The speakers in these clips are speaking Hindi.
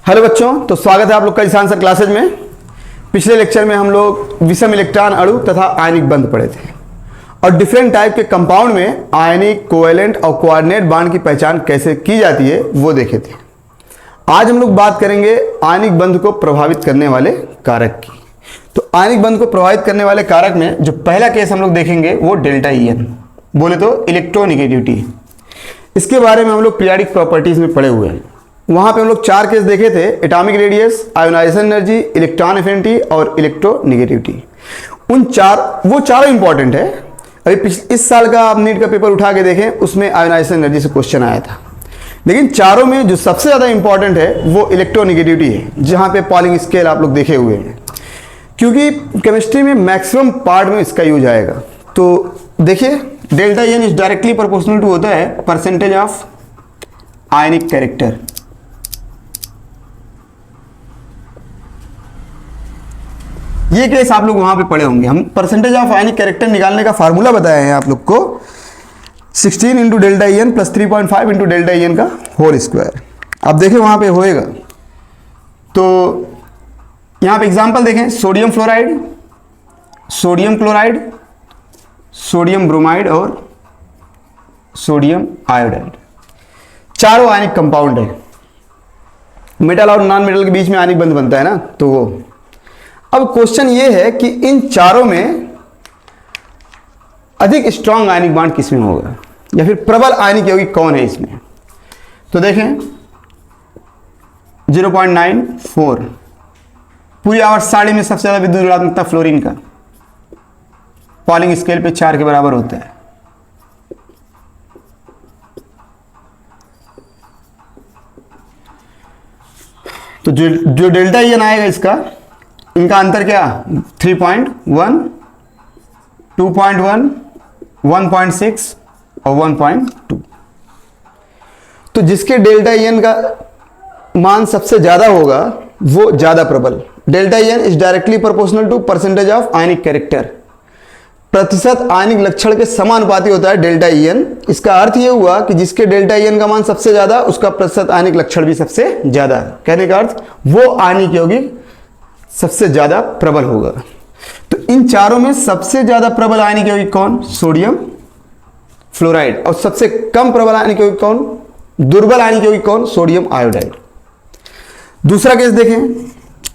हेलो बच्चों, तो स्वागत है आप लोग का इस आंसर क्लासेज में। पिछले लेक्चर में हम लोग विषम इलेक्ट्रॉन अणु तथा आयनिक बंध पढ़े थे और डिफरेंट टाइप के कंपाउंड में आयनिक, कोवेलेंट और कोऑर्डिनेट बॉन्ड की पहचान कैसे की जाती है वो देखे थे। आज हम लोग बात करेंगे आयनिक बंध को प्रभावित करने वाले कारक की। तो आयनिक बंध को प्रभावित करने वाले कारक में जो पहला केस हम लोग देखेंगे वो डेल्टा ईएन, बोले तो इलेक्ट्रोनेगेटिविटी। इसके बारे में हम लोग पीरियोडिक प्रॉपर्टीज में पढ़े हुए हैं। वहां पे हम लोग 4 केस देखे थे: atomic radius, ionization energy, electron affinity और इलेक्ट्रोनेगेटिविटी। वो चारों इंपॉर्टेंट है। अभी इस साल का आप नीट का पेपर उठा के देखें, उसमें आयोनाइजेशन एनर्जी से क्वेश्चन आया था। लेकिन चारों में जो सबसे ज़्यादा इंपॉर्टेंट है वो इलेक्ट्रोनेगेटिविटी है, जहाँ पे पॉलिंग स्केल आप लोग देखे हुए हैं, क्योंकि केमिस्ट्री में मैक्सिमम पार्ट में इसका यूज आएगा। तो देखिए, delta N is directly proportional to होता है परसेंटेज ऑफ आयनिक कैरेक्टर। ये केस आप लोग वहां पे पढ़े होंगे। हम परसेंटेज ऑफ आयनिक कैरेक्टर निकालने का फार्मूला बताए हैं आप लोग को, 16 into delta N plus 3.5 into delta N का होल स्क्वायर। आप देखें वहां पे होएगा। तो यहां पे एग्जांपल देखें: sodium fluoride, sodium chloride, sodium bromide और सोडियम आयोडाइड। चारों आयनिक कंपाउंड है। मेटल और नॉन मेटल के बीच में आयनिक बंध बनता है ना, तो वो। अब क्वेश्चन ये है कि इन चारों में अधिक स्ट्रांग आयनिक बॉन्ड किसमें होगा, या फिर प्रबल आयनिक यौगिक कौन है इसमें। तो देखें 0.94 पूरी आवर्त साड़ी में सबसे ज्यादा विद्युत ऋणात्मकता फ्लोरीन का, पॉलिंग स्केल पे 4 के बराबर होता है। तो जो डेल्टा एन आएगा इसका, इनका अंतर क्या, 3.1, 2.1, 1.6 और 1.2। तो जिसके डेल्टा एन का मान सबसे ज्यादा होगा वो ज्यादा प्रबल। Delta N is directly proportional to percentage of ionic character. प्रतिशत आयनिक लक्षण के समानुपाती होता है डेल्टा एन। इसका अर्थ यह हुआ कि जिसके डेल्टा एन का मान सबसे ज्यादा, उसका प्रतिशत आयनिक लक्षण भी सबसे ज्यादा। कहने का अर्थ वो आयनिक यौगिक सबसे ज्यादा प्रबल होगा। तो इन चारों में सबसे ज्यादा प्रबल आयनिक यौगिक कौन, सोडियम फ्लोराइड। और सबसे कम प्रबल आयनिक यौगिक कौन, दुर्बल आयनिक यौगिक कौन, सोडियम आयोडाइड। दूसरा केस देखें,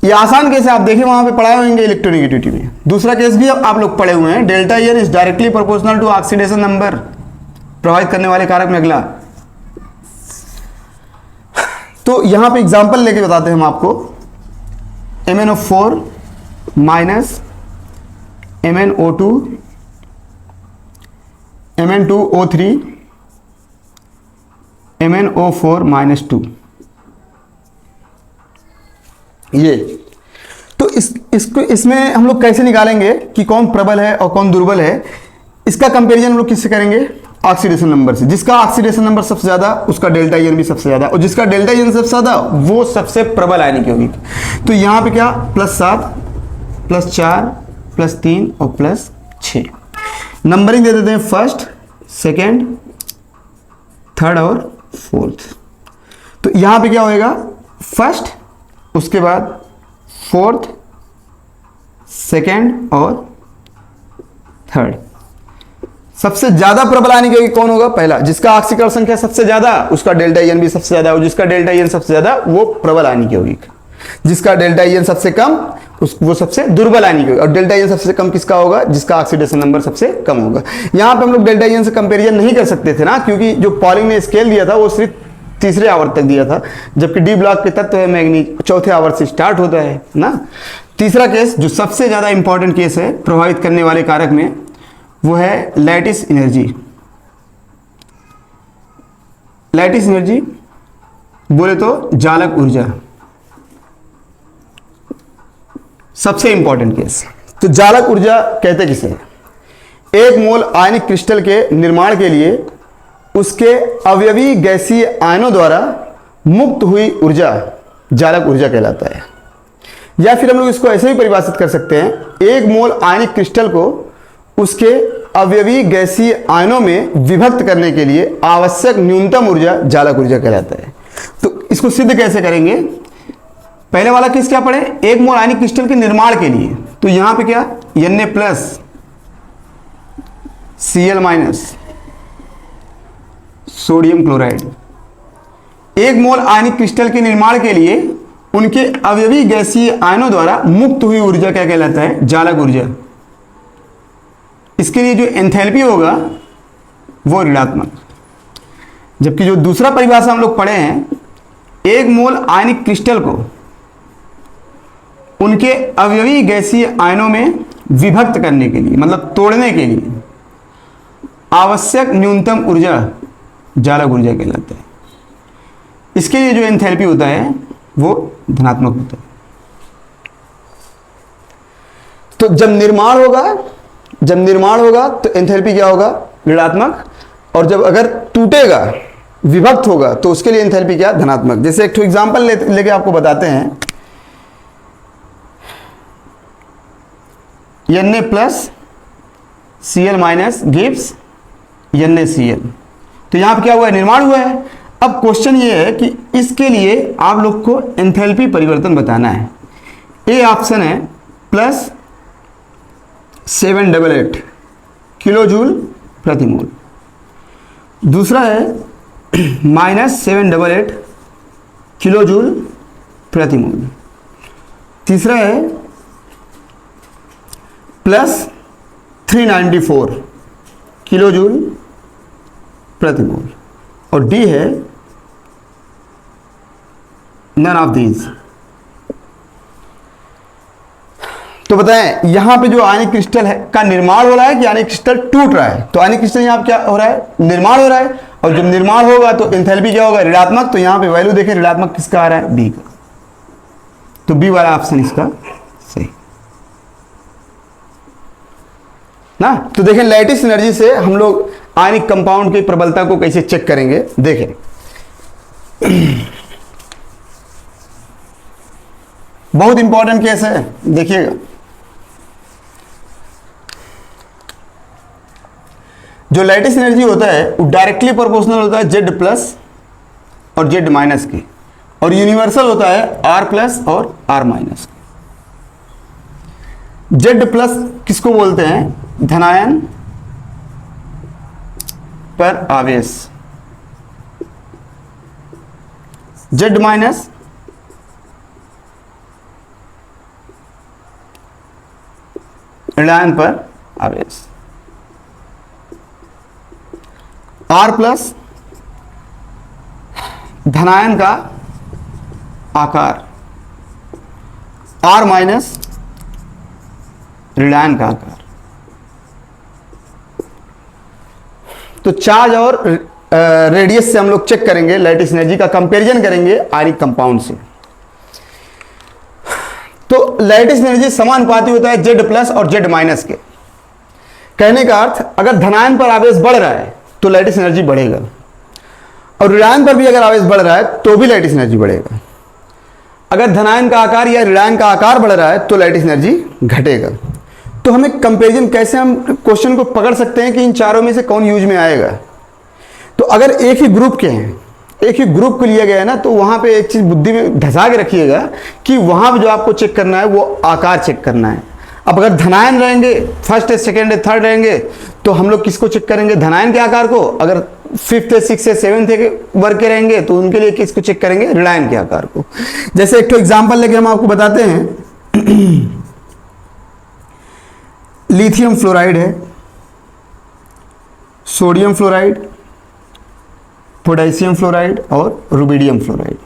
ये आसान केस है, आप देखें वहां पे पढ़ाए होंगे इलेक्ट्रोनेगेटिविटी में। दूसरा केस भी आप लोग पढ़े हुए हैं, delta N is directly proportional to oxidation number, प्रभावित करने वाले कारक में अगला। तो यहां पे एग्जांपल लेके बताते हैं हम आपको। MnO4 minus MnO2, Mn2O3, MnO4 minus 2। ये तो इसमें हम लोग कैसे निकालेंगे कि कौन प्रबल है और कौन दुर्बल है। इसका कंपैरिजन हम लोग किससे करेंगे, ऑक्सीडेशन नंबर से। जिसका ऑक्सीडेशन नंबर सबसे ज्यादा, उसका डेल्टा एन भी सबसे ज्यादा, और जिसका डेल्टा एन सबसे ज्यादा वो सबसे प्रबल आयनिक यौगिक। तो यहां पे क्या, +7, +4, +3 और +6। नंबरिंग दे देते हैं, फर्स्ट, सेकेंड, थर्ड और फोर्थ। तो यहां पे क्या होएगा, फर्स्ट, उसके बाद फोर्थ, सेकेंड और थर्ड। सबसे ज्यादा प्रबल आयनिक यौगिक कौन होगा, पहला। जिसका ऑक्सीकरण संख्या सबसे ज्यादा, उसका डेल्टा एन भी सबसे ज्यादा, और जिसका डेल्टा एन सबसे ज्यादा वो प्रबल आयनिक यौगिक। जिसका डेल्टा एन सबसे कम, वो सबसे दुर्बल आयनिक यौगिक। और डेल्टा एन सबसे कम किसका होगा, जिसका ऑक्सीडेशन नंबर सबसे कम होगा। यहां पे हम लोग डेल्टा एन से कंपेरिजन नहीं कर सकते थे ना, क्योंकि जो पॉलिंग ने स्केल दिया था वो सिर्फ तीसरे आवर्त तक दिया था, जबकि डी ब्लॉक के तत्व है मैग्नीज, चौथे आवर्त से स्टार्ट होता है ना। तीसरा केस जो सबसे ज्यादा इंपॉर्टेंट केस है प्रभावित करने वाले कारक में, वो है लैटिस एनर्जी। लैटिस एनर्जी बोले तो जालक ऊर्जा, सबसे इंपॉर्टेंट केस। तो जालक ऊर्जा कहते किसे, एक मोल आयनिक क्रिस्टल के निर्माण के लिए उसके अवयवी गैसीय आयनों द्वारा मुक्त हुई ऊर्जा जालक ऊर्जा कहलाता है। या फिर हम लोग इसको ऐसे ही परिभाषित कर सकते हैं, एक मोल आयनिक क्रिस्टल को उसके अवयवी गैसीय आयनों में विभक्त करने के लिए आवश्यक न्यूनतम ऊर्जा जालक ऊर्जा कहलाता है। तो इसको सिद्ध कैसे करेंगे, पहले वाला केस क्या पढ़े, 1 मोल आयनिक क्रिस्टल के निर्माण के लिए, तो यहां पे क्या Na+ Cl- सोडियम क्लोराइड। 1 मोल आयनिक क्रिस्टल के निर्माण के लिए उनके अवयवी गैसीय आयनों द्वारा मुक्त हुई ऊर्जा क्या कहलाता है, जालक ऊर्जा। इसके लिए जो एंथैल्पी होगा वो ऋणात्मक। जबकि जो दूसरा परिभाषा हम लोग पढ़े हैं, 1 मोल आयनिक क्रिस्टल को उनके अवयवी गैसीय आयनों में विभक्त करने के लिए, मतलब तोड़ने के लिए आवश्यक न्यूनतम ऊर्जा जालक ऊर्जा कहलाता है। इसके लिए जो एंथैल्पी होता है वो धनात्मक होता है। तो जब निर्माण होगा तो एंथैल्पी क्या होगा, ऋणात्मक, और जब अगर टूटेगा, विभक्त होगा, तो उसके लिए एंथैल्पी क्या, धनात्मक। जैसे एक एग्जांपल लेके आपको बताते हैं, Na+ Cl- गिव्स NaCl। तो यहां पर क्या हुआ है, निर्माण हुआ है। अब क्वेश्चन ये है कि इसके लिए आप लोग को एंथैल्पी परिवर्तन बताना है। ए ऑप्शन है +788 किलोजूल प्रति मोल, दूसरा है -788 किलोजूल प्रति मोल, तीसरा है +394 किलोजूल प्रति मोल, और डी है नन ऑफ दीज। तो बताएं यहां पे जो आयनिक क्रिस्टल है का निर्माण हो रहा है कि आयनिक क्रिस्टल टूट रहा है। तो आयनिक क्रिस्टल यहां पे क्या हो रहा है, निर्माण हो रहा है, और जब निर्माण होगा तो एंथैल्पी क्या होगा, ऋणात्मक। तो यहां पे वैल्यू देखें, ऋणात्मक किसका आ रहा है, बी का। तो बी वाला ऑप्शन इसका सही ना। तो देखें लैटिस एनर्जी से हम लोग आयनिक कंपाउंड की प्रबलता को कैसे चेक करेंगे, देखें। बहुत इंपॉर्टेंट केस है, देखिएगा। जो लैटिस एनर्जी होता है वो डायरेक्टली प्रोपोर्शनल होता है Z+ और Z- की, और यूनिवर्सल होता है R+ और R-। Z+ किसको बोलते हैं, धनायन पर आवेश, Z- ऋणायन पर आवेश, R+ धनायन का आकार, R- ऋणायन का आकार। तो चार्ज और रेडियस से हम लोग चेक करेंगे, लैटिस एनर्जी का कंपैरिजन करेंगे आयनिक कंपाउंड से। तो लैटिस एनर्जी समानुपाती होता है Z+ और Z- के। कहने का अर्थ, अगर धनायन पर आवेश बढ़ रहा है तो लैटिस एनर्जी बढ़ेगा, और ऋणायन पर भी अगर आवेश बढ़ रहा है तो भी लैटिस एनर्जी बढ़ेगा। अगर धनायन का आकार या ऋणायन का आकार बढ़ रहा है तो लैटिस एनर्जी घटेगा। तो हमें कंपैरिजन कैसे, हम क्वेश्चन को पकड़ सकते हैं कि इन चारों में से कौन यूज में आएगा। तो अगर एक ही ग्रुप के हैं, एक ही ग्रुप को लिया गया है ना, तो वहां पे एक चीज बुद्धि में धसा के रखिएगा कि वहां पे जो आपको चेक करना है वो आकार चेक करना है। अब अगर धनायन रहेंगे, फर्स्ट है, सेकेंड है, थर्ड रहेंगे, तो हम लोग किसको चेक करेंगे, धनायन के आकार को। अगर 5th, 6th, 7th वर्ग के रहेंगे तो उनके लिए किसको चेक करेंगे, ऋणायन के आकार को। जैसे एक तो एग्जाम्पल लेके हम आपको बताते हैं, लिथियम फ्लोराइड है, सोडियम फ्लोराइड, पोटेशियम फ्लोराइड और रुबिडियम फ्लोराइड।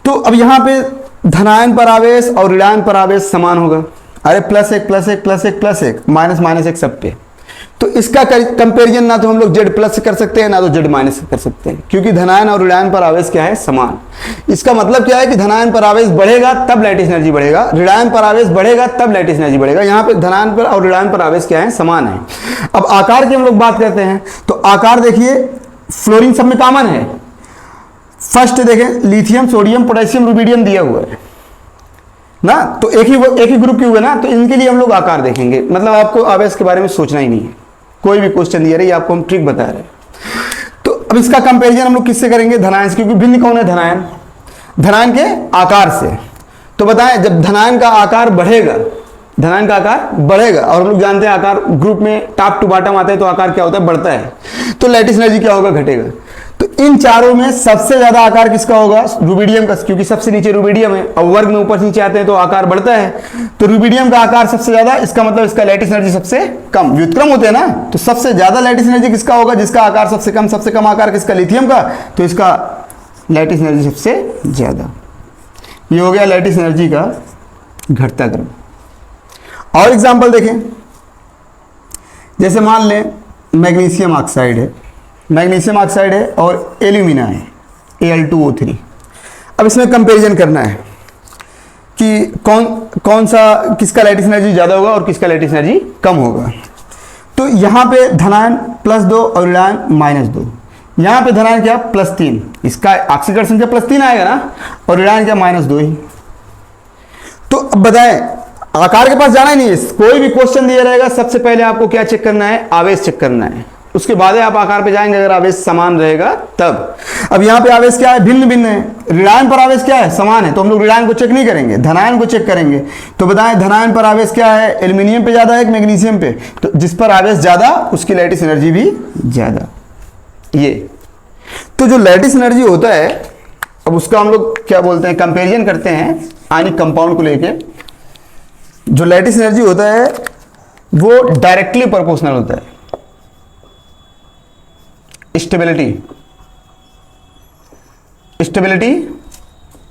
तो अब यहां पे धनायन पर आवेश और ऋणायन पर आवेश समान होगा। अरे +1 +1 +1 +1 -1 सब पे। तो इसका कंपैरिजन ना तो हम लोग Z+ से कर सकते हैं, ना तो Z- से कर सकते हैं, क्योंकि धनायन और ऋणायन पर आवेश क्या है, समान। इसका मतलब क्या है कि धनायन पर आवेश बढ़ेगा तब लैटिस एनर्जी बढ़ेगा, ऋणायन पर आवेश बढ़ेगा तब लैटिस एनर्जी बढ़ेगा। यहाँ पे धनायन पर और ऋणायन पर आवेश क्या है, समान है। अब आकार की हम लोग बात करते हैं, तो आकार देखिए, फ्लोरीन सब में कॉमन है। फर्स्ट देखें, लिथियम, सोडियम, पोटेशियम, रुबिडियम दिया हुआ है ना, तो एक ही ग्रुप के हुए ना, तो इनके लिए हम लोग आकार देखेंगे। मतलब आपको आवेश के बारे में सोचना ही नहीं है, कोई भी क्वेश्चन दिया रही, आपको हम ट्रिक बता रहे हैं। तो अब इसका कंपैरिजन हम लोग किससे करेंगे, धनायन से, क्योंकि भिन्न कौन है, धनायन। धनायन के आकार से। तो बताएं, जब धनायन का आकार बढ़ेगा, धनायन का आकार बढ़ेगा, और हम लोग जानते हैं आकार ग्रुप में टॉप टू बॉटम आता है तो आकार क्या होता है, बढ़ता है। तो लैटिस एनर्जी क्या होगा, घटेगा। तो इन चारों में सबसे ज्यादा आकार किसका होगा, रुबिडियम का, क्योंकि सबसे नीचे रुबिडियम है और वर्ग में ऊपर नीचे आते हैं तो आकार बढ़ता है। तो रुबिडियम का आकार सबसे ज्यादा, इसका मतलब इसका लैटिस एनर्जी सबसे कम। व्युत्क्रम होते हैं ना, तो सबसे ज्यादा लैटिस एनर्जी किसका होगा, जिसका आकार सबसे कम आकार किसका, लिथियम का, तो इसका लैटिस एनर्जी सबसे ज्यादा। ये हो गया लैटिस एनर्जी का घटता क्रम। और एग्जांपल देखें, जैसे मान लें मैग्नीशियम ऑक्साइड है, मैग्नीशियम ऑक्साइड है और एल्यूमिना है Al2O3। अब इसमें कंपैरिजन करना है कि कौन सा, किसका लैटिस एनर्जी ज़्यादा होगा और किसका लैटिस एनर्जी कम होगा। तो यहाँ पे धनायन +2 और ऋणायन -2, यहाँ पे धनायन क्या +3, इसका ऑक्सीकरण संख्या +3 आएगा ना, और ऋणायन क्या -2 ही। तो अब बताएं, आकार के पास जाना ही नहीं है, कोई भी क्वेश्चन दिया रहेगा सबसे पहले आपको क्या चेक करना है, आवेश चेक करना है, उसके बाद आप आकार पे जाएंगे अगर आवेश समान रहेगा तब। अब यहाँ पे आवेश क्या है, भिन्न भिन्न है। ऋणायन पर आवेश क्या है, समान है, तो हम लोग ऋणायन को चेक नहीं करेंगे, धनायन को चेक करेंगे। तो बताएं धनायन पर आवेश क्या है, एल्यूमिनियम पे ज्यादा है कि मैग्नीशियम पे, तो जिस पर आवेश ज्यादा उसकी लैटिस एनर्जी भी ज्यादा। ये तो जो लैटिस एनर्जी होता है, अब उसका हम लोग क्या बोलते हैं, कंपेरिजन करते हैं आयनिक कंपाउंड को लेके। जो लैटिस एनर्जी होता है वो डायरेक्टली प्रोपोर्शनल होता है स्टेबिलिटी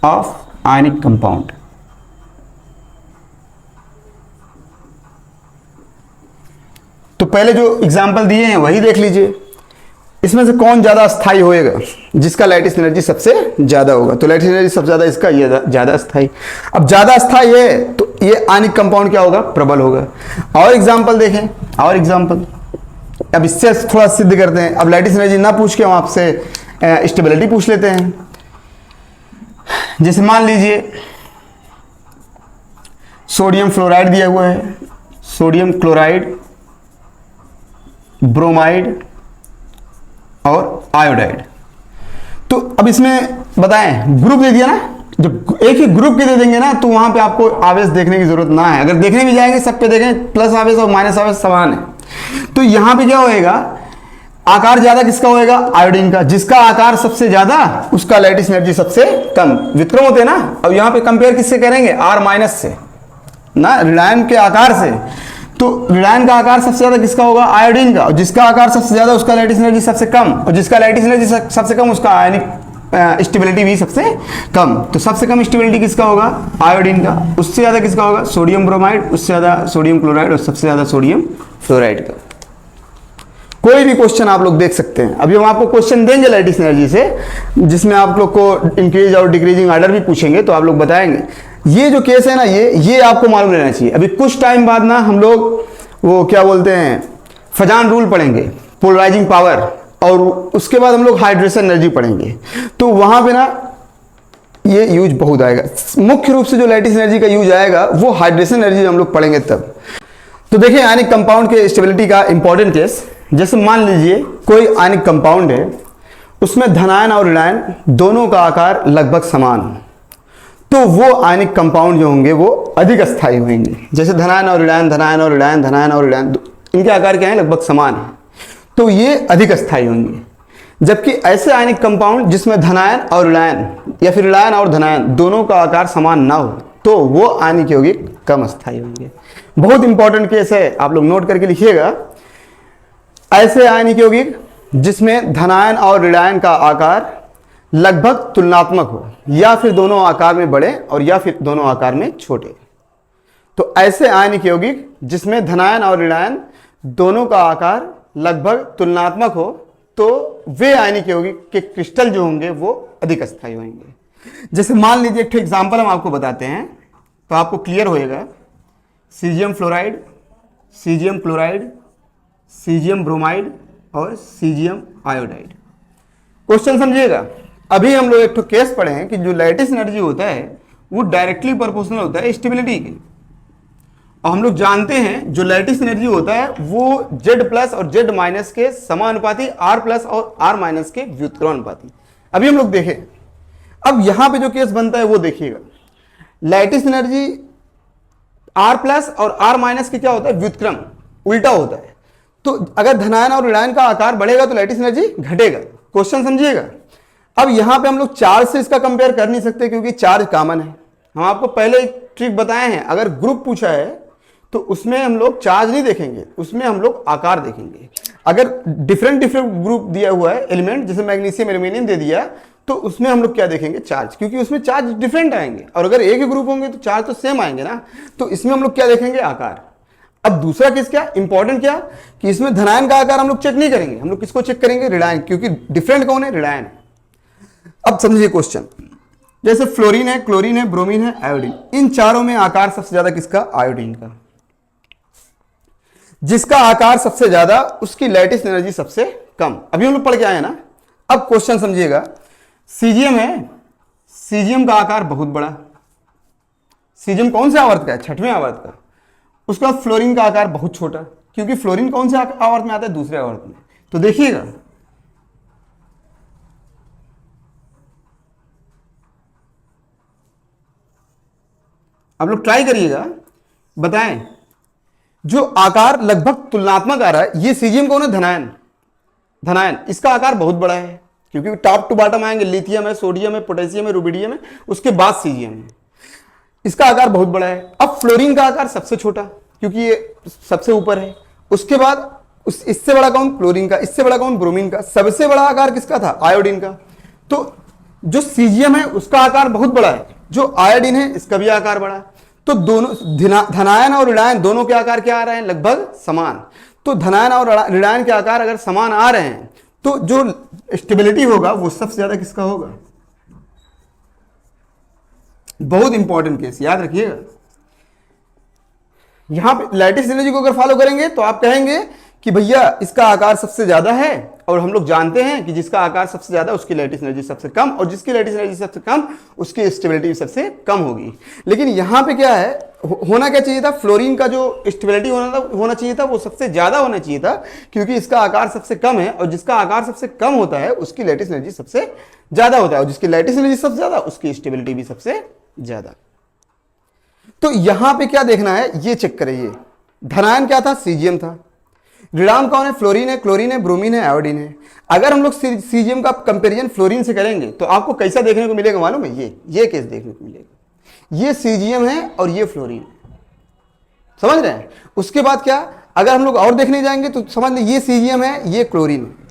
ऑफ आयनिक कंपाउंड। तो पहले जो एग्जांपल दिए हैं वही देख लीजिए, इसमें से कौन ज्यादा स्थायी होएगा, जिसका लैटिस एनर्जी सबसे ज्यादा होगा। तो लैटिस एनर्जी सबसे ज्यादा इसका, ये ज्यादा स्थायी। अब ज्यादा स्थायी है तो ये आयनिक कंपाउंड क्या होगा, प्रबल होगा। और एग्जांपल देखें, और एग्जांपल, अब इससे थोड़ा सिद्ध करते हैं। अब लैटिस एनर्जी ना पूछ के हम आपसे स्टेबिलिटी पूछ लेते हैं। जैसे मान लीजिए सोडियम फ्लोराइड दिया हुआ है, सोडियम क्लोराइड, ब्रोमाइड और आयोडाइड। तो अब इसमें बताएं, ग्रुप दे दिया ना, जब एक ही ग्रुप के दे देंगे ना तो वहां पे आपको आवेश देखने की जरूरत ना है। अगर देखने भी जाएंगे सब पे देखें प्लस आवेश और माइनस आवेश समान है। तो यहां पे क्या होएगा, आकार ज्यादा किसका होएगा, आयोडीन का। जिसका आकार सबसे ज्यादा उसका लैटिस एनर्जी सबसे कम। विक्रम होते हैं ना, अब यहां पे कंपेयर किससे करेंगे, R- से ना, ऋणायन के आकार से। तो ऋणायन का आकार सबसे ज्यादा किसका होगा, आयोडीन का, और जिसका आकार सबसे ज्यादा उसका लैटिस एनर्जी सबसे कम, और जिसका लैटिस एनर्जी सबसे कम उसका आयनिक स्टेबिलिटी भी सबसे कम। तो सबसे कम स्टेबिलिटी किसका होगा, आयोडीन का। उससे ज्यादा किसका होगा, सोडियम ब्रोमाइड, उससे ज्यादा सोडियम क्लोराइड, और सबसे ज्यादा सोडियम फ्लोराइड का। कोई भी क्वेश्चन आप लोग देख सकते हैं। अभी हम आपको क्वेश्चन देंगे लैटिस एनर्जी से, जिसमें आप लोग को इंक्रीज और डिक्रीजिंग ऑर्डर भी पूछेंगे, तो आप लोग बताएंगे। ये जो केस है ना, ये आपको मालूम रहना चाहिए। अभी कुछ टाइम बाद ना हम लोग वो क्या बोलते हैं, फजान रूल पढ़ेंगे, पोलराइजिंग पावर, और उसके बाद हम लोग हाइड्रेशन एनर्जी पढ़ेंगे। तो वहां पे ना ये यूज बहुत आएगा। मुख्य रूप से जो लैटिस एनर्जी का यूज आएगा वो हाइड्रेशन एनर्जी हम लोग पढ़ेंगे तब। तो देखिए आयनिक कंपाउंड के स्टेबिलिटी का इंपॉर्टेंट केस, जैसे मान लीजिए कोई आयनिक कंपाउंड है, उसमें धनायन और ऋणायन दोनों का आकार लगभग समान हो, तो वो आयनिक कंपाउंड जो होंगे वो अधिक स्थायी होंगे। जैसे धनायन और ऋणायन, धनायन और ऋणायन, धनायन और ऋणायन, इनके आकार क्या है, लगभग समान है, तो ये अधिक स्थायी होंगे। जबकि ऐसे आयनिक कंपाउंड जिसमें धनायन और ऋणायन या फिर ऋणायन और धनायन दोनों का आकार समान ना हो, तो वो आयनिक यौगिक कम स्थायी होंगे। बहुत इंपॉर्टेंट केस है, आप लोग नोट करके लिखिएगा। ऐसे आयनिक यौगिक जिसमें धनायन और ऋणायन का आकार लगभग तुलनात्मक हो, या फिर दोनों आकार में बड़े और या फिर दोनों आकार में छोटे। तो ऐसे आयनिक यौगिक जिसमें धनायन और ऋणायन दोनों का आकार लगभग तुलनात्मक हो, तो वे आयनिक यौगिक के क्रिस्टल जो होंगे वो अधिक स्थायी होंगे। जैसे मान लीजिए एक एग्जांपल हम आपको बताते हैं तो आपको क्लियर होएगा। Caesium fluoride, caesium chloride, caesium bromide और सीजियम आयोडाइड। क्वेश्चन समझिएगा। अभी हम लोग एक तो केस पढ़े हैं कि जो लैटिस एनर्जी होता है वो डायरेक्टली प्रोपोर्शनल होता है स्टेबिलिटी के, और हम लोग जानते हैं जो लैटिस एनर्जी होता है वो Z+ और Z- के समानुपाती, R+ और R- के व्युत्क्रमानुपाती। अभी हम लोग देखें, अब यहां पे जो केस बनता है वो देखिएगा, लैटिस एनर्जी R+ और R- के क्या होता है, व्युत्क्रम उल्टा होता है। तो अगर धनायन और ऋणायन का आकार बढ़ेगा तो लैटिस एनर्जी घटेगा। क्वेश्चन समझिएगा। अब यहां पे हम लोग चार्ज से इसका कंपेयर कर नहीं सकते क्योंकि चार्ज कॉमन है। हम आपको पहले एक ट्रिक बताए हैं, अगर ग्रुप पूछा है तो उसमें हम लोग चार्ज नहीं देखेंगे, उसमें हम लोग आकार देखेंगे। अगर डिफरेंट ग्रुप दिया हुआ है एलिमेंट, जैसे मैग्नीशियम एल्यूमिनियम दे दिया, तो उसमें हम लोग क्या देखेंगे, चार्ज, क्योंकि उसमें चार्ज डिफरेंट आएंगे। और अगर एक ही ग्रुप होंगे तो चार्ज तो सेम आएंगे ना, तो इसमें हम लोग क्या देखेंगे, आकार। अब दूसरा केस क्या इंपॉर्टेंट, क्या कि इसमें धनायन का आकार हम लोग चेक नहीं करेंगे, हम लोग किसको चेक करेंगे, ऋणायन, क्योंकि डिफरेंट कौन है, ऋणायन। अब समझिए क्वेश्चन, जैसे फ्लोरीन है, क्लोरीन है, ब्रोमीन है, आयोडीन, इन चारों में आकार सबसे ज्यादा किसका, आयोडीन का। जिसका आकार सबसे ज्यादा उसकी लैटिस एनर्जी सबसे कम। अभी हम लोग पढ़ के आए ना। अब क्वेश्चन समझिएगा, सीजियम है, सीजियम का आकार बहुत बड़ा, सीजियम कौन से आवर्त का है, 6वें आवर्त का। उसका फ्लोरीन का आकार बहुत छोटा, क्योंकि फ्लोरीन कौन से आवर्त में आता है, दूसरे आवर्त में। तो देखिएगा, आप लोग ट्राई करिएगा, बताएं। जो आकार लगभग तुलनात्मक आ रहा है, ये सीजियम कौन है, धनायन, धनायन, इसका आकार बहुत बड़ा है, क्योंकि टॉप टू बॉटम आएंगे, लिथियम है, सोडियम है, पोटेशियम है, रुबिडियम है, उसके बाद सीजियम है, इसका आकार बहुत बड़ा है। अब फ्लोरीन का आकार सबसे छोटा, क्योंकि ये सबसे ऊपर है। उसके बाद इससे बड़ा कौन, क्लोरीन का, इससे बड़ा कौन, ब्रोमीन का। सबसे बड़ा आकार किसका था, आयोडीन का। तो जो सीजियम है उसका आकार बहुत बड़ा है, जो आयोडीन है इसका भी आकार बड़ा है। तो दोनों धनायन और ऋणायन दोनों के आकार क्या आ रहे हैं, लगभग समान। तो धनायन और ऋणायन के आकार अगर समान आ रहे हैं तो जो स्टेबिलिटी होगा वो सबसे ज्यादा किसका होगा। बहुत इंपॉर्टेंट केस, याद रखिएगा। यहां पे लैटिस एनर्जी को अगर फॉलो करेंगे तो आप कहेंगे कि भैया इसका आकार सबसे ज्यादा है, और हम लोग जानते हैं कि जिसका आकार सबसे ज्यादा उसकी लैटिस एनर्जी सबसे कम, और जिसकी लैटिस एनर्जी सबसे कम उसकी स्टेबिलिटी सबसे कम होगी। लेकिन यहां पे क्या है, होना क्या चाहिए था, फ्लोरीन का जो स्टेबिलिटी होना चाहिए था वो सबसे ज्यादा होना चाहिए था, क्योंकि इसका आकार सबसे कम है, और जिसका आकार सबसे कम होता है उसकी लैटिस एनर्जी सबसे ज्यादा होता है, और जिसकी लैटिस एनर्जी सबसे ज्यादा उसकी स्टेबिलिटी भी सबसे ज्यादा। तो यहां पे क्या देखना है, ये चेक करिए। धनायन क्या था, सीजियम था। ऋणायन कौन है, फ्लोरीन है, क्लोरीन है, ब्रोमीन है, आयोडीन है। अगर हम लोग सीजियम का कंपैरिजन फ्लोरीन से करेंगे तो आपको कैसा देखने को मिलेगा मालूम है, ये केस देखने को मिलेगा। ये सीजियम है और ये फ्लोरीन है, समझ रहे हैं। उसके बाद क्या, अगर हम लोग और देखने जाएंगे तो समझ लें ये सीजियम है, ये क्लोरीन है।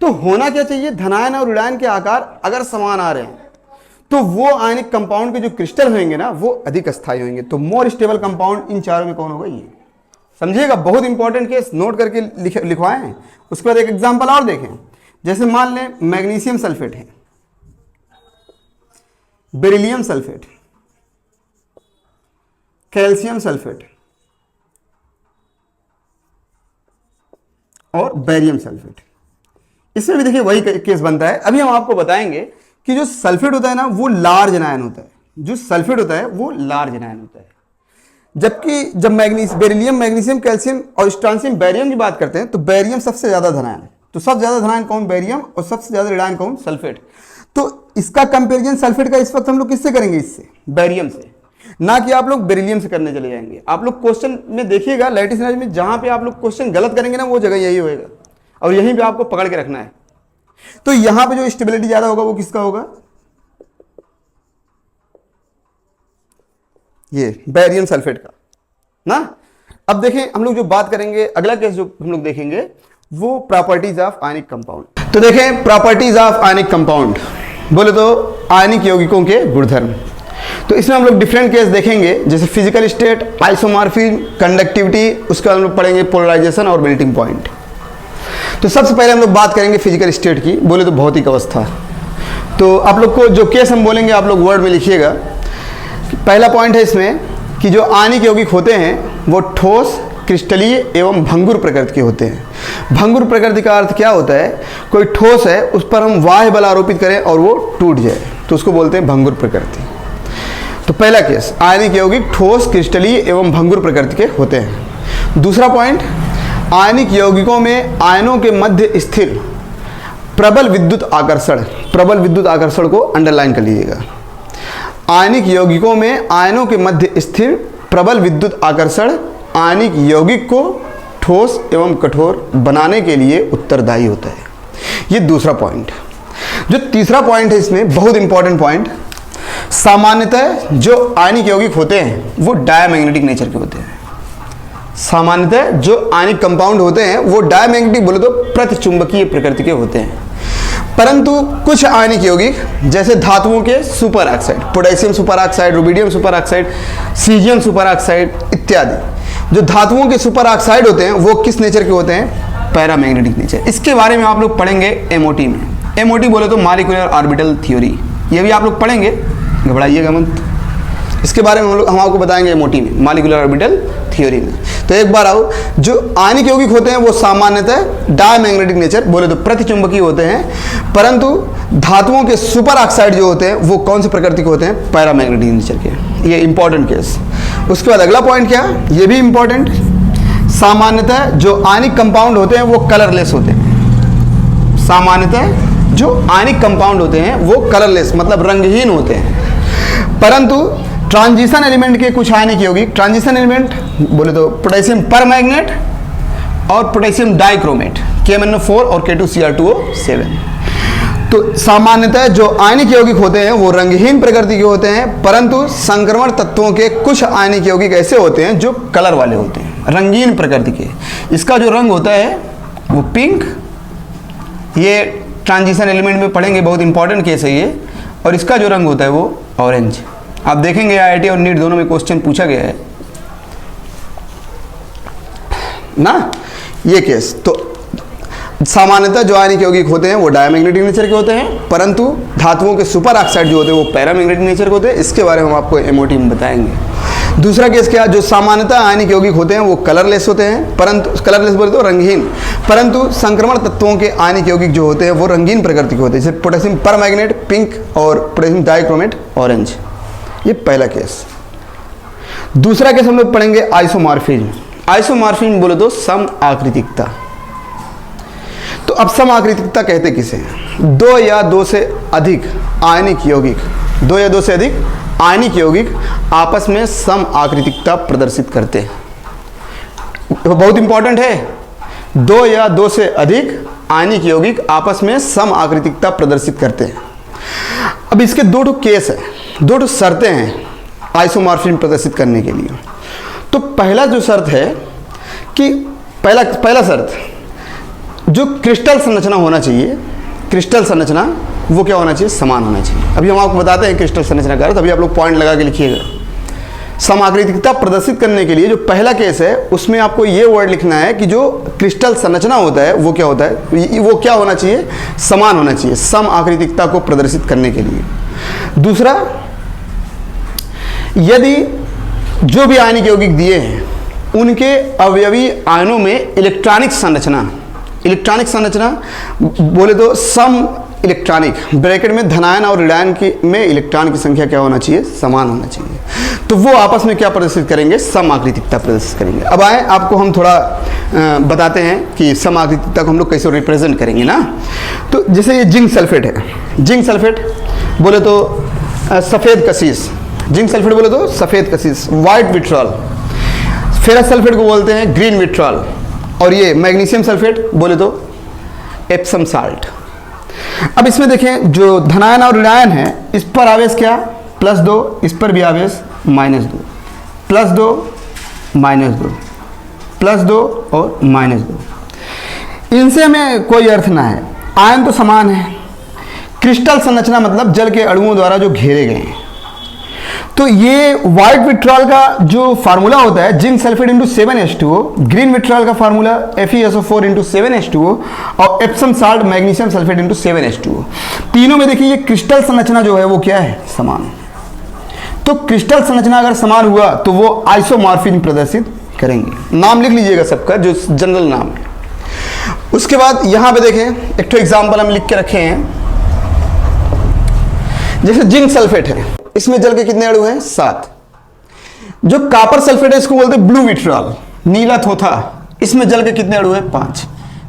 तो होना क्या चाहिए, धनायन और ऋणायन के आकार अगर समान आ रहे हैं तो वो आयनिक कंपाउंड के जो क्रिस्टल होंगे ना वो अधिक अस्थायी होंगे। तो मोर स्टेबल कंपाउंड इन चारों में कौन होगा, ये समझिएगा। बहुत इंपॉर्टेंट केस, नोट करके लिखवाए हैं। उसके बाद एक एग्जांपल और देखें, जैसे मान लें मैग्नीशियम सल्फेट है, बेरिलियम सल्फेट, कैल्शियम सल्फेट और बेरियम सल्फेट। इसमें भी देखिए वही केस बनता है। अभी हम आपको बताएंगे कि जो सल्फेट होता है ना वो लार्ज आयन होता है, जो सल्फेट होता है वो लार्ज आयन होता है। जबकि जब बेरिलियम, मैग्नीशियम, कैल्शियम और स्ट्रांसियम, बैरियम की बात करते हैं तो बैरियम सबसे ज्यादा धनायन है। तो सबसे ज्यादा धनायन कौन, बैरियम, और सबसे ज्यादा ऋणायन कौन, सल्फेट। तो इसका कंपैरिजन सल्फेट का इस वक्त हम लोग किससे करेंगे, इससे, बैरियम से, ना कि आप लोग बेरिलियम से करने चले जाएंगे। आप लोग क्वेश्चन में देखिएगा, लैटिस एनर्जी में जहां पे आप लोग क्वेश्चन गलत करेंगे ना वो जगह यही होएगा, और यहीं पे आपको पकड़ के रखना है। तो यहां पे जो स्टेबिलिटी ज्यादा होगा वो किसका होगा, ये बैरियम सल्फेट का ना। अब देखें हम लोग जो बात करेंगे, अगला केस जो हम लोग देखेंगे वो प्रॉपर्टीज ऑफ आयनिक कंपाउंड। तो देखें प्रॉपर्टीज ऑफ आयनिक कंपाउंड, बोले तो आयनिक यौगिकों के गुणधर्म। तो इसमें हम लोग डिफरेंट केस देखेंगे, जैसे फिजिकल स्टेट, आइसोमॉर्फिज्म, कंडक्टिविटी, उसके बाद हम लोग पढ़ेंगे पोलराइजेशन और मेल्टिंग पॉइंट। तो सबसे पहले हम लोग बात करेंगे फिजिकल स्टेट की, बोले तो भौतिक अवस्था। तो आप लोग को जो केस हम बोलेंगे आप लोग वर्ड में लिखिएगा। पहला पॉइंट है इसमें कि जो आयनिक यौगिक होते हैं वो ठोस, क्रिस्टलीय एवं भंगुर प्रकृति के होते हैं। भंगुर प्रकृति का अर्थ क्या होता है, कोई ठोस है उस पर हम बाह्य बल आरोपित करें और वो टूट जाए तो उसको बोलते हैं भंगुर प्रकृति। तो पहला केस, आयनिक यौगिक ठोस, क्रिस्टलीय एवं भंगुर प्रकृति के होते हैं। दूसरा पॉइंट, आयनिक यौगिकों में आयनों के मध्य स्थिर प्रबल विद्युत आकर्षण प्रबल विद्युत आकर्षण को अंडरलाइन कर लीजिएगा। आयनिक यौगिकों में आयनों के मध्य स्थिर प्रबल विद्युत आकर्षण आयनिक यौगिक को ठोस एवं कठोर बनाने के लिए उत्तरदायी होता है। ये दूसरा पॉइंट। जो तीसरा पॉइंट है इसमें बहुत इंपॉर्टेंट पॉइंट, सामान्यतः जो आयनिक यौगिक होते हैं वो डायमैग्नेटिक नेचर के होते हैं। सामान्यतः जो आयनिक कंपाउंड होते हैं वो डायमैग्नेटिक बोले तो प्रतिचुंबकीय प्रकृति के होते हैं, परंतु कुछ आयनिक यौगिक जैसे धातुओं के super oxide, potassium super oxide, rubidium super oxide, caesium super oxide इत्यादि, जो धातुओं के सुपर ऑक्साइड होते हैं वो किस नेचर के होते हैं? Paramagnetic nature. इसके बारे में आप लोग पढ़ेंगे एमओटी में। एमओटी बोले तो मॉलिक्यूलर ऑर्बिटल थ्योरी, ये भी आप लोग पढ़ेंगे, घबराइएगा मत। इसके बारे में हम आपको बताएंगे एमओटी में, मॉलिक्यूलर ऑर्बिटल थ्योरी में। तो एक बार आओ, जो आयनिक यौगिक होते हैं वो सामान्यतः डायमैग्नेटिक नेचर बोले तो प्रतिचुंबकीय होते हैं, परंतु धातुओं के सुपर ऑक्साइड जो होते हैं वो कौन से प्रकृति के होते हैं? पैरामैग्नेटिक नेचर के। ये इंपॉर्टेंट केस। उसके बाद अगला पॉइंट क्या, ये भी इंपॉर्टेंट, सामान्यतः जो आयनिक कंपाउंड होते हैं वो कलरलेस होते हैं। सामान्यतः जो आयनिक कंपाउंड होते हैं वो कलरलेस मतलब रंगहीन होते हैं, परंतु ट्रांजिशन एलिमेंट के कुछ आयनिक यौगिक, ट्रांजिशन एलिमेंट बोले तो पोटेशियम परमैग्नेट और पोटेशियम डाइक्रोमेट KMnO4 और K2Cr2O7। तो सामान्यतः जो आयनिक यौगिक होते हैं वो रंगहीन प्रकृति के होते हैं, परंतु संक्रमण तत्वों के कुछ आयनिक यौगिक ऐसे होते हैं जो कलर वाले होते हैं, रंगीन प्रकृति के। इसका जो रंग होता है वो पिंक, ये ट्रांजिशन एलिमेंट में पढ़ेंगे, बहुत इंपॉर्टेंट केस है ये। और इसका जो रंग होता है वो ऑरेंज। आप देखेंगे IIT और नीट दोनों में क्वेश्चन पूछा गया है ना, ये केस। तो सामान्यतः जो आयनिक यौगिक होते हैं वो डायमैग्नेटिक नेचर के होते हैं, परंतु धातुओं के सुपर ऑक्साइड जो होते हैं वो पैरामैग्नेटिक नेचर के होते हैं। इसके बारे में हम आपको एमओटी में बताएंगे। दूसरा केस क्या, जो सामान्यतः आयनिक यौगिक होते हैं वो कलरलेस होते हैं, परंतु कलरलेस बोले तो रंगहीन, परंतु संक्रमण तत्वों के आयनिक यौगिक जो होते हैं वो रंगीन प्रकृति के होते हैं, जैसे पोटेशियम परमैग्नेट पिंक और पोटेशियम डाइक्रोमेट ऑरेंज। ये पहला केस। दूसरा केस हम लोग पढ़ेंगे आइसोमॉर्फिज्म। आइसोमॉर्फिज्म बोले तो सम आकृतिकता। तो अब सम आकृतिकता कहते किसे हैं? दो या दो से अधिक आयनिक यौगिक, दो या दो से अधिक आयनिक यौगिक आपस में सम आकृतिकता प्रदर्शित करते हैं। बहुत इंपॉर्टेंट है, दो या दो से अधिक आयनिक यौगिक आपस में सम आकृतिकता प्रदर्शित करते हैं। अब इसके दो केस है, दो शर्तें हैं आइसोमॉर्फिज्म प्रदर्शित करने के लिए। तो पहला जो शर्त है कि पहला शर्त, जो क्रिस्टल संरचना होना चाहिए, क्रिस्टल संरचना वो क्या होना चाहिए? समान होना चाहिए। अभी हम आपको बताते हैं क्रिस्टल संरचना का, तभी आप लोग पॉइंट लगा के लिखिएगा। समाकृतिकता प्रदर्शित करने के लिए जो पहला केस है उसमें आपको ये वर्ड लिखना है कि जो क्रिस्टल संरचना होता है वो क्या होता है, वो क्या होना चाहिए? समान होना चाहिए, सम आकृतिकता को प्रदर्शित करने के लिए। दूसरा, यदि जो भी आयनिक यौगिक दिए हैं उनके अवयवी आयनों में इलेक्ट्रॉनिक संरचना बोले तो सम इलेक्ट्रॉनिक, ब्रैकेट में धनायन और ऋणायन में इलेक्ट्रॉन की संख्या क्या होना चाहिए? समान होना चाहिए। तो वो आपस में क्या प्रदर्शित करेंगे? सम आकृतिकता प्रदर्शित करेंगे। अब आए आपको हम थोड़ा बताते हैं कि सम आकृतिकता को हम लोग कैसे रिप्रेजेंट करेंगे ना। तो जैसे ये जिंक सल्फेट है, जिंक सल्फेट बोले तो सफ़ेद कशिश, जिंक सल्फेट बोले तो सफ़ेद कशिश, वाइट विट्रॉल। फेरस सल्फेट को बोलते हैं ग्रीन विट्रॉल, और ये मैग्नीशियम सल्फेट बोले तो एप्सम साल्ट। अब इसमें देखें जो धनायन और ऋणायन है, इस पर आवेश क्या? +2, इस पर भी आवेश -2, +2 -2, +2 और -2। इनसे हमें कोई अर्थ ना है, आयन तो समान है। क्रिस्टल संरचना मतलब जल के अणुओं द्वारा जो घेरे गए हैं। तो ये व्हाइट विट्रॉल का जो फार्मूला होता है zinc sulphate into 7H2O, green vitriol का फार्मूला FeSO4 इंटू 7H2O और Epsom salt magnesium sulphate into 7H2O। तीनों में देखिए ये क्रिस्टल संरचना जो है वो क्या है? समान। तो क्रिस्टल संरचना अगर समान हुआ तो वो आइसोमॉर्फिज्म प्रदर्शित करेंगे। नाम लिख लीजिएगा सबका जो जनरल नाम है। उसके बाद यहां पे देखें एक तो एग्जाम्पल हम लिख के रखे हैं, जैसे जिंक सल्फेट है, इसमें जल के कितने अणु हैं? 7। जो कॉपर सल्फेट है इसको बोलते हैं ब्लू विट्रॉल, नीला थोथा, इसमें जल के कितने अणु हैं? 5।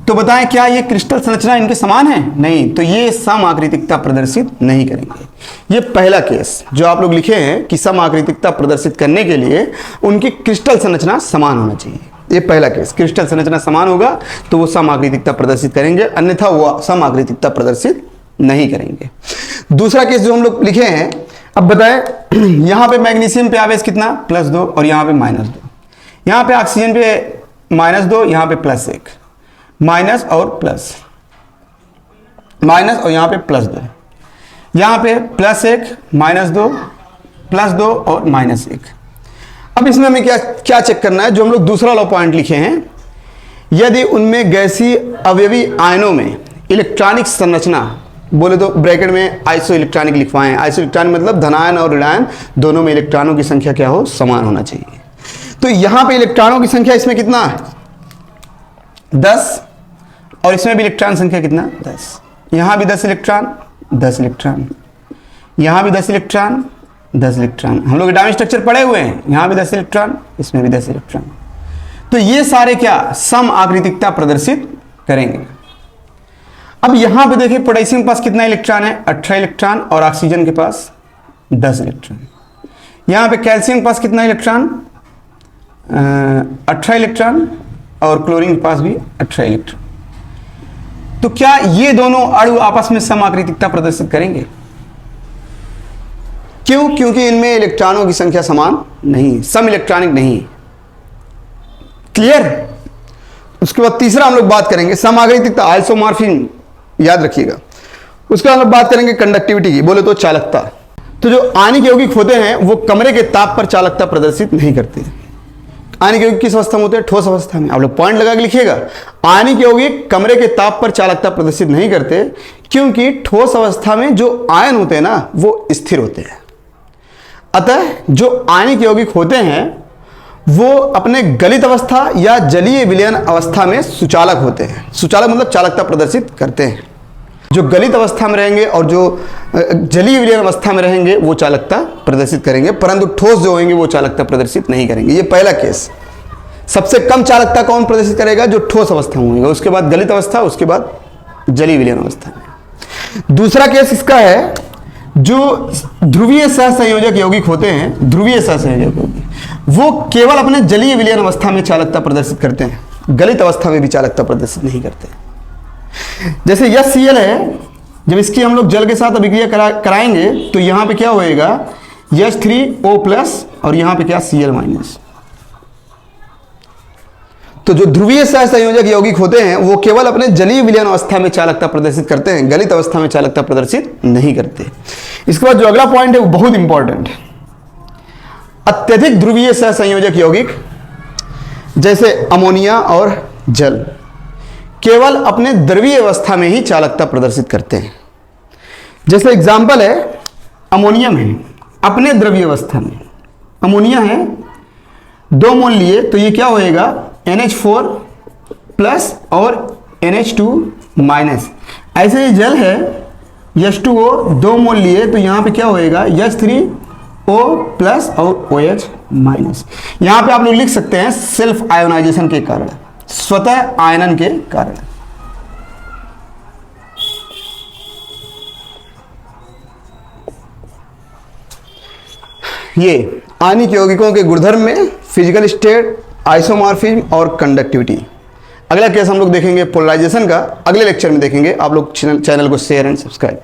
तो बताएं क्या ये क्रिस्टल संरचना इनके समान है? नहीं, तो ये समआकृतिकता प्रदर्शित नहीं करेंगे। ये पहला केस जो आप लोग लिखे हैं कि समआकृतिकता प्रदर्शित करने के लिए उनकी क्रिस्टल संरचना समान होना चाहिए। ये पहला केस, क्रिस्टल संरचना समान होगा तो वो समआकृतिकता प्रदर्शित करेंगे, अन्यथा वो समआकृतिकता प्रदर्शित नहीं करेंगे। दूसरा केस जो हम लोग लिखे हैं, अब बताएं यहां पे मैग्नीशियम पे आवेश कितना? +2 और यहां पे -2। यहां पे ऑक्सीजन पे -2, यहां पे +1, माइनस और प्लस, माइनस और यहां पे +2, यहां पे +1, -2, +2 और -1। अब इसमें हमें क्या चेक करना है? जो हम लोग दूसरा लॉ पॉइंट लिखे हैं, यदि उनमें गैसीय अवयवी आयनों में इलेक्ट्रॉनिक संरचना, बोले तो ब्रैकेट में आइसो इलेक्ट्रॉनिक लिखवाएं। आइसो इलेक्ट्रॉनिक मतलब धनायन और ऋणायन दोनों में इलेक्ट्रॉनों की संख्या क्या हो? समान होना चाहिए। तो यहां पे इलेक्ट्रॉनों की संख्या इसमें कितना है? 10, और इसमें भी इलेक्ट्रॉन संख्या कितना? 10। यहां भी 10 इलेक्ट्रॉन, 10 इलेक्ट्रॉन, यहां भी 10 इलेक्ट्रॉन, 10 इलेक्ट्रॉन। हम लोग एटॉमिक स्ट्रक्चर पढ़े हुए हैं, यहां भी 10 इलेक्ट्रॉन, इसमें भी 10 इलेक्ट्रॉन। तो ये सारे क्या? समआकृतिकता प्रदर्शित करेंगे। अब यहां पे देखिए पोटेशियम के पास कितना इलेक्ट्रॉन है? 18 इलेक्ट्रॉन, और ऑक्सीजन के पास 10 इलेक्ट्रॉन। यहां पे कैल्शियम के पास कितना इलेक्ट्रॉन? 18 इलेक्ट्रॉन, और क्लोरीन के पास भी 18 इलेक्ट्रॉन। तो क्या ये दोनों अणु आपस में समआकृतिकता प्रदर्शित करेंगे? क्यों? क्योंकि इनमें इलेक्ट्रॉनों की संख्या समान नहीं, सम इलेक्ट्रॉनिक नहीं। क्लियर? उसके बाद तीसरा हम लोग बात करेंगे समआकृतिकता, आइसोमॉर्फिज्म, याद रखिएगा। उसके बाद हम लोग बात करेंगे कंडक्टिविटी की, बोले तो चालकता। तो जो आणिक यौगिक होते हैं वो कमरे के ताप पर चालकता प्रदर्शित नहीं करते। आणिक यौगिक किस अवस्था में होते हैं? ठोस अवस्था में। आप लोग पॉइंट लगा के लिखिएगा, आणिक यौगिक कमरे के ताप पर चालकता प्रदर्शित नहीं करते, क्योंकि ठोस अवस्था में जो आयन होते हैं ना वो स्थिर होते हैं। अतः जो आणिक यौगिक होते हैं वो अपने गलित अवस्था या जलीय विलयन अवस्था में सुचालक होते हैं। सुचालक मतलब चालकता प्रदर्शित करते हैं। जो गलित अवस्था में रहेंगे और जो जलीय विलयन अवस्था में रहेंगे वो चालकता प्रदर्शित करेंगे, परंतु ठोस जो होंगे वो चालकता प्रदर्शित नहीं करेंगे। ये पहला केस। सबसे कम चालकता कौन प्रदर्शित करेगा? जो ठोस अवस्था में होगा, उसके बाद गलित अवस्था, उसके बाद जलीय विलयन अवस्था में। दूसरा केस इसका है, जो ध्रुवीय सहसंयोजक यौगिक होते हैं, ध्रुवीय सहसंयोजक यौगिक, वो केवल अपने जलीय विलयन अवस्था में चालकता प्रदर्शित करते हैं, गलित अवस्था में भी चालकता प्रदर्शित नहीं करते। जैसे HCl है, जब इसकी हम लोग जल के साथ अभिक्रिया कराएंगे तो यहां पे क्या होएगा? H3O+ और यहां पे क्या? Cl-। तो जो ध्रुवीय सहसंयोजक यौगिक होते हैं वो केवल अपने जलीय विलयन अवस्था में चालकता प्रदर्शित करते हैं, गलित अवस्था में चालकता प्रदर्शित नहीं करते। इसके बाद जो अगला पॉइंट है वो बहुत इंपॉर्टेंट है। अत्यधिक ध्रुवीय सहसंयोजक यौगिक जैसे अमोनिया और जल केवल अपने द्रवीय अवस्था में ही चालकता प्रदर्शित करते हैं। जैसे एग्जाम्पल है अमोनियम है, अपने द्रवीय अवस्था में अमोनिया है, 2 मोल लिए तो ये क्या होएगा? NH4+ और NH2-। ऐसे ही जल है H2O, 2 मोल लिए तो यहां पे क्या होएगा? H3O+ और OH-। यहां पे आप लोग लिख सकते हैं सेल्फ आयोनाइजेशन के कारण, स्वतः आयनन के कारण। ये आणिक यौगिकों के गुणधर्म में फिजिकल स्टेट, आइसोमॉर्फिज्म और कंडक्टिविटी। अगला केस हम लोग देखेंगे पोलराइजेशन का, अगले लेक्चर में देखेंगे। आप लोग चैनल को शेयर एंड सब्सक्राइब